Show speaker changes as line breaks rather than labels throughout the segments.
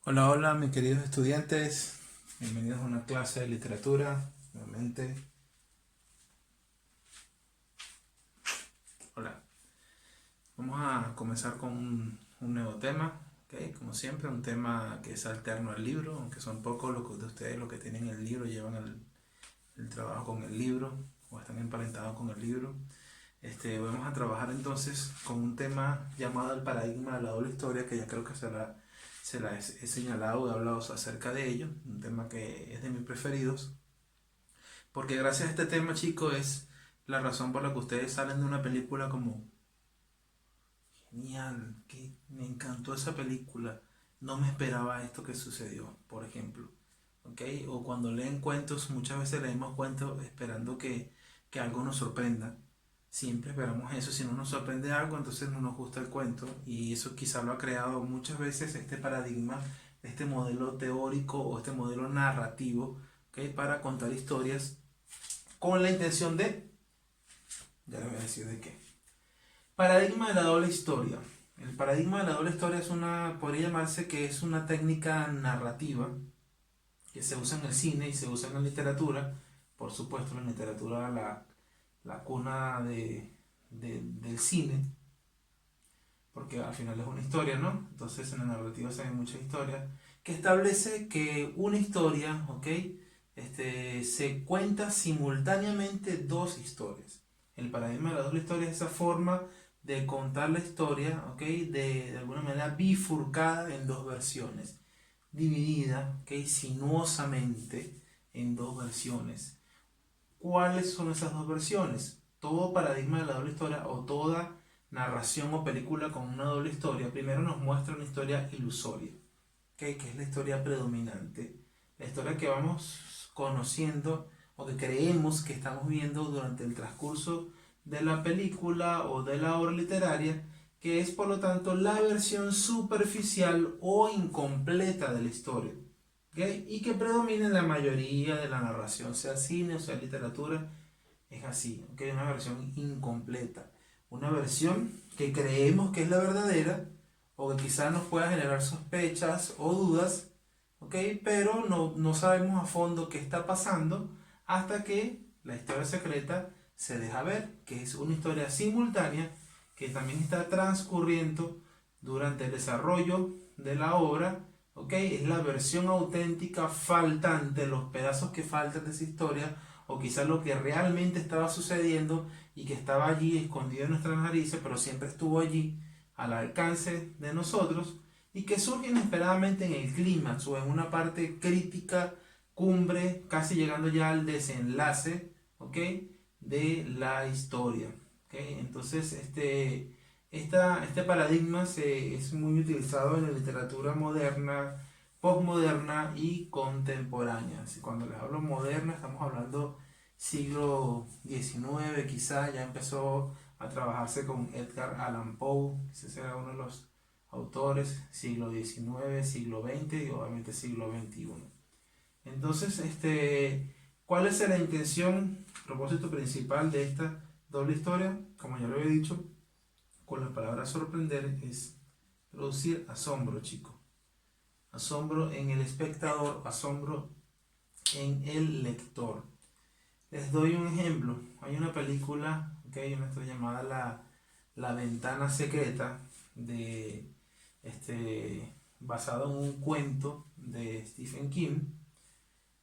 Hola, hola, mis queridos estudiantes. Bienvenidos a una clase de literatura. Nuevamente, hola. Vamos a comenzar con un nuevo tema, ¿ok? Como siempre, un tema que es alterno al libro, aunque son pocos los de ustedes los que tienen el libro, llevan el trabajo con el libro o están emparentados con el libro. Vamos a trabajar entonces con un tema llamado el paradigma de la doble historia, que ya creo que se la he señalado, he hablado acerca de ello, un tema que es de mis preferidos, porque gracias a este tema, chicos, es la razón por la que ustedes salen de una película como genial, que me encantó esa película, no me esperaba esto que sucedió, por ejemplo. ¿Ok? O cuando leen cuentos, muchas veces leemos cuentos esperando que algo nos sorprenda. Siempre esperamos eso, si no nos sorprende algo, entonces no nos gusta el cuento. Y eso quizá lo ha creado muchas veces este paradigma, este modelo teórico o este modelo narrativo, ¿ok? Para contar historias con la intención de, ya les voy a decir de qué. Paradigma de la doble historia. El paradigma de la doble historia es una, podría llamarse que es una técnica narrativa que se usa en el cine y se usa en la literatura. Por supuesto, la literatura la cuna del cine, porque al final es una historia, ¿no? Entonces en la narrativa se ven muchas historias, que establece que una historia, ¿ok? Se cuenta simultáneamente dos historias. El paradigma de la doble historia es esa forma de contar la historia, ¿ok? De alguna manera bifurcada en dos versiones, dividida, ¿ok? Sinuosamente en dos versiones. ¿Cuáles son esas dos versiones? Todo paradigma de la doble historia o toda narración o película con una doble historia, primero nos muestra una historia ilusoria, ¿okay? Que es la historia predominante, la historia que vamos conociendo o que creemos que estamos viendo durante el transcurso de la película o de la obra literaria, que es por lo tanto la versión superficial o incompleta de la historia. ¿Okay? Y que predomina en la mayoría de la narración, sea cine o sea literatura, es así, ¿okay? Una versión incompleta, una versión que creemos que es la verdadera o que quizás nos pueda generar sospechas o dudas, ¿okay? Pero no sabemos a fondo qué está pasando hasta que la historia secreta se deja ver, que es una historia simultánea que también está transcurriendo durante el desarrollo de la obra. ¿Ok? Es la versión auténtica faltante, los pedazos que faltan de esa historia, o quizás lo que realmente estaba sucediendo y que estaba allí escondido en nuestras narices, pero siempre estuvo allí al alcance de nosotros y que surge inesperadamente en el clímax o en una parte crítica, cumbre, casi llegando ya al desenlace, ¿ok? De la historia. ¿Ok? Entonces, este paradigma es muy utilizado en la literatura moderna, postmoderna y contemporánea. Si cuando les hablo moderna, estamos hablando siglo XIX, quizá ya empezó a trabajarse con Edgar Allan Poe, ese será uno de los autores, siglo XIX, siglo XX y obviamente siglo XXI. Entonces, ¿cuál es la intención, propósito principal de esta doble historia? Como ya lo había dicho, con la palabra sorprender es producir asombro, chicos. Asombro en el espectador, asombro en el lector. Les doy un ejemplo. Hay una película, okay, una historia llamada La Ventana Secreta, de, basado en un cuento de Stephen King,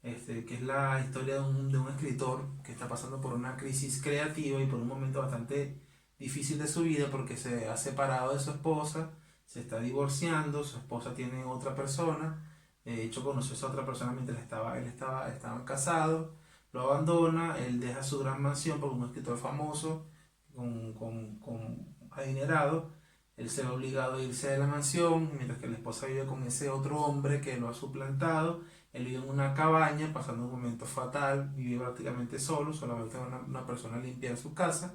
que es la historia de un escritor que está pasando por una crisis creativa y por un momento bastante difícil de su vida porque se ha separado de su esposa, se está divorciando, su esposa tiene otra persona, de hecho conoció a esa otra persona mientras estaban casados, lo abandona, él deja su gran mansión porque un escritor famoso, con adinerado, él se ve obligado a irse de la mansión, mientras que la esposa vive con ese otro hombre que lo ha suplantado. Él vive en una cabaña, pasando un momento fatal, vive prácticamente solo, solamente una persona limpia en su casa.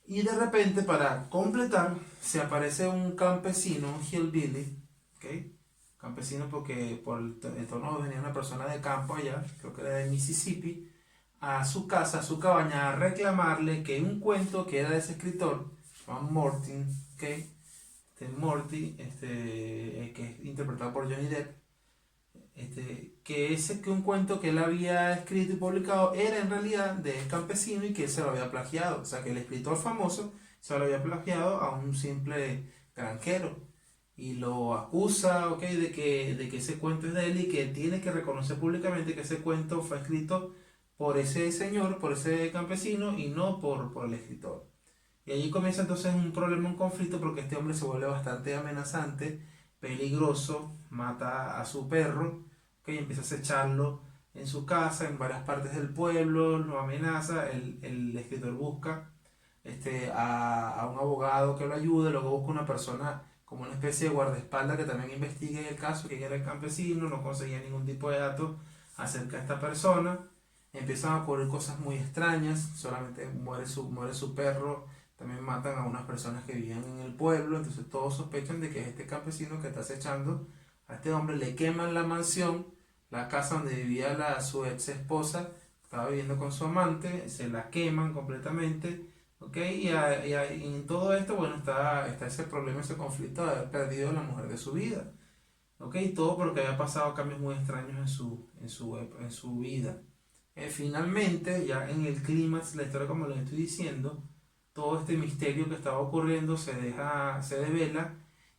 Y de repente, para completar, se aparece un campesino, un hillbilly, ¿okay? Campesino porque por el tono venía una persona de campo allá, creo que era de Mississippi, a su casa, a su cabaña, a reclamarle que un cuento que era de ese escritor, Juan Morty, ¿okay? Morty, que es interpretado por Johnny Depp, que un cuento que él había escrito y publicado era en realidad de El Campesino y que él se lo había plagiado. O sea, que el escritor famoso se lo había plagiado a un simple granjero. Y lo acusa, ¿ok? de que ese cuento es de él y que tiene que reconocer públicamente que ese cuento fue escrito por ese señor, por ese campesino y no por el escritor. Y allí comienza entonces un problema, un conflicto, porque este hombre se vuelve bastante amenazante, peligroso, mata a su perro, que empieza a acecharlo en su casa, en varias partes del pueblo, lo amenaza, el escritor busca a un abogado que lo ayude, luego busca una persona como una especie de guardaespaldas que también investigue el caso, que era el campesino, no conseguía ningún tipo de datos acerca de esta persona, empiezan a ocurrir cosas muy extrañas, solamente muere su perro, también matan a unas personas que vivían en el pueblo, entonces todos sospechan de que es este campesino que está acechando a este hombre, le queman la mansión, la casa donde vivía su ex esposa, estaba viviendo con su amante, se la queman completamente, ¿ok? Y en todo esto, bueno, está ese problema, ese conflicto de haber perdido a la mujer de su vida, ¿ok? Todo porque había pasado cambios muy extraños en su vida. Finalmente, ya en el clímax, la historia como les estoy diciendo, todo este misterio que estaba ocurriendo se devela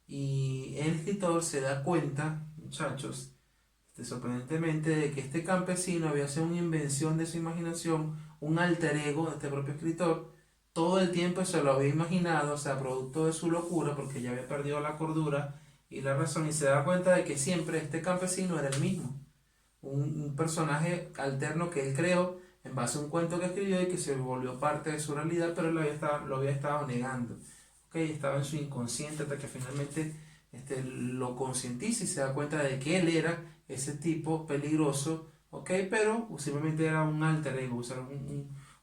y el escritor se da cuenta, muchachos, sorprendentemente, de que este campesino había sido una invención de su imaginación, un alter ego de este propio escritor, todo el tiempo se lo había imaginado, o sea, producto de su locura, porque ya había perdido la cordura y la razón, y se da cuenta de que siempre este campesino era el mismo, un personaje alterno que él creó en base a un cuento que escribió y que se volvió parte de su realidad, pero él lo había estado negando. ¿Okay? Estaba en su inconsciente hasta que finalmente lo concientiza y se da cuenta de que él era ese tipo peligroso, ¿okay? Pero simplemente era un alter ego, o sea,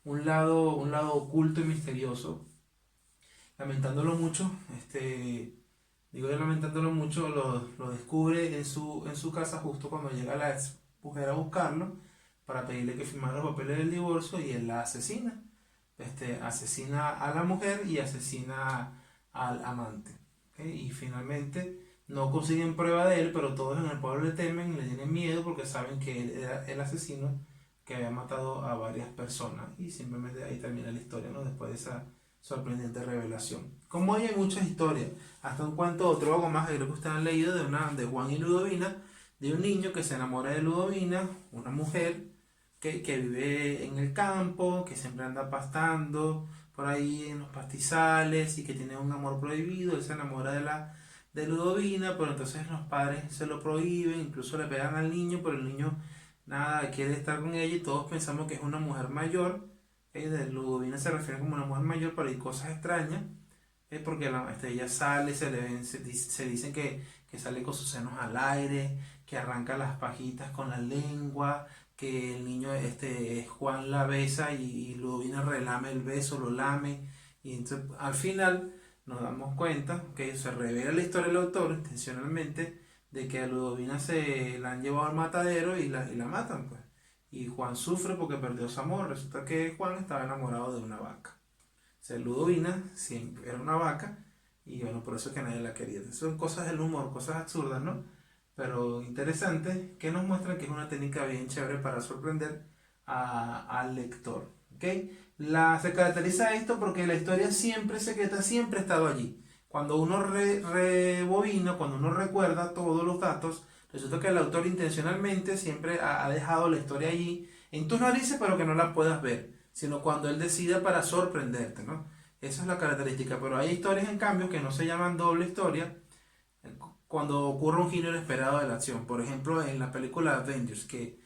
un lado oculto y misterioso. Lamentándolo mucho, digo yo lamentándolo mucho, lo descubre en su casa justo cuando llega la ex mujer a buscarlo para pedirle que firmara los papeles del divorcio y él la asesina. Asesina a la mujer y asesina al amante. ¿Okay? Y finalmente no consiguen prueba de él, pero todos en el pueblo le temen, le tienen miedo porque saben que él era el asesino que había matado a varias personas. Y simplemente ahí termina la historia, ¿no? Después de esa sorprendente revelación. Como hay muchas historias, hasta un cuento otro algo más que creo que ustedes han leído de Juan y Ludovina, de un niño que se enamora de Ludovina, una mujer que vive en el campo, que siempre anda pastando por ahí en los pastizales y que tiene un amor prohibido. Él se enamora de Ludovina, pero entonces los padres se lo prohíben, incluso le pegan al niño, pero el niño nada, quiere estar con ella y todos pensamos que es una mujer mayor. De Ludovina se refiere como una mujer mayor, pero hay cosas extrañas, porque ella sale, se dicen que sale con sus senos al aire, que arranca las pajitas con la lengua, que el niño, Juan la besa y Ludovina relame el beso, lo lame, y entonces al final nos damos cuenta que se revela la historia del autor intencionalmente de que a Ludovina se la han llevado al matadero y la matan, pues. Y Juan sufre porque perdió su amor. Resulta que Juan estaba enamorado de una vaca. O sea, Ludovina siempre era una vaca y bueno, por eso es que nadie la quería. Son cosas del humor, cosas absurdas, ¿no? Pero interesantes que nos muestran que es una técnica bien chévere para sorprender al lector. ¿Ok? Se caracteriza esto porque la historia siempre secreta, siempre ha estado allí. Cuando uno rebobina, cuando uno recuerda todos los datos, resulta que el autor intencionalmente siempre ha dejado la historia allí en tus narices, pero que no la puedas ver, sino cuando él decida para sorprenderte, ¿no? Esa es la característica. Pero hay historias, en cambio, que no se llaman doble historia cuando ocurre un giro inesperado de la acción. Por ejemplo, en la película Avengers, que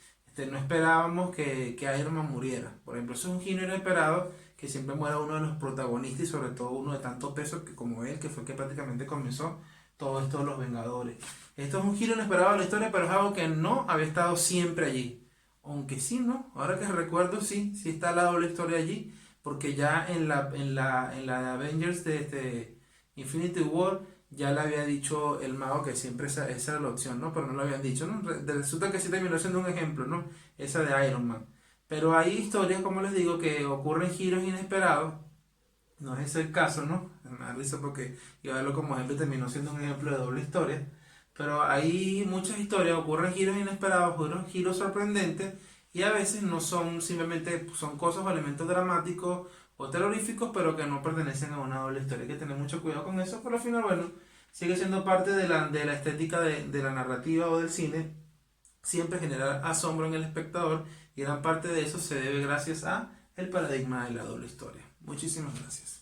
no esperábamos que Iron Man muriera. Por ejemplo, eso es un giro inesperado, que siempre muera uno de los protagonistas y sobre todo uno de tanto peso que como él, que fue que prácticamente comenzó todo esto de los Vengadores. Esto es un giro inesperado de la historia, pero es algo que no había estado siempre allí. Aunque sí, ¿no? Ahora que recuerdo, sí está la doble historia allí, porque ya en la de Avengers de Infinity War ya le había dicho el mago que siempre esa era la opción, ¿no? Pero no lo habían dicho, ¿no? Resulta que sí terminó siendo un ejemplo, ¿no? Esa de Iron Man. Pero hay historias, como les digo, que ocurren giros inesperados. No es ese el caso, ¿no? Me da risa porque iba a verlo como ejemplo y terminó siendo un ejemplo de doble historia. Pero hay muchas historias, ocurren giros inesperados, giros sorprendentes, y a veces no son simplemente, son cosas o elementos dramáticos o terroríficos, pero que no pertenecen a una doble historia. Hay que tener mucho cuidado con eso, pero al final, bueno, sigue siendo parte de la estética de la narrativa o del cine, siempre generar asombro en el espectador, y gran parte de eso se debe gracias a el paradigma de la doble historia. Muchísimas gracias.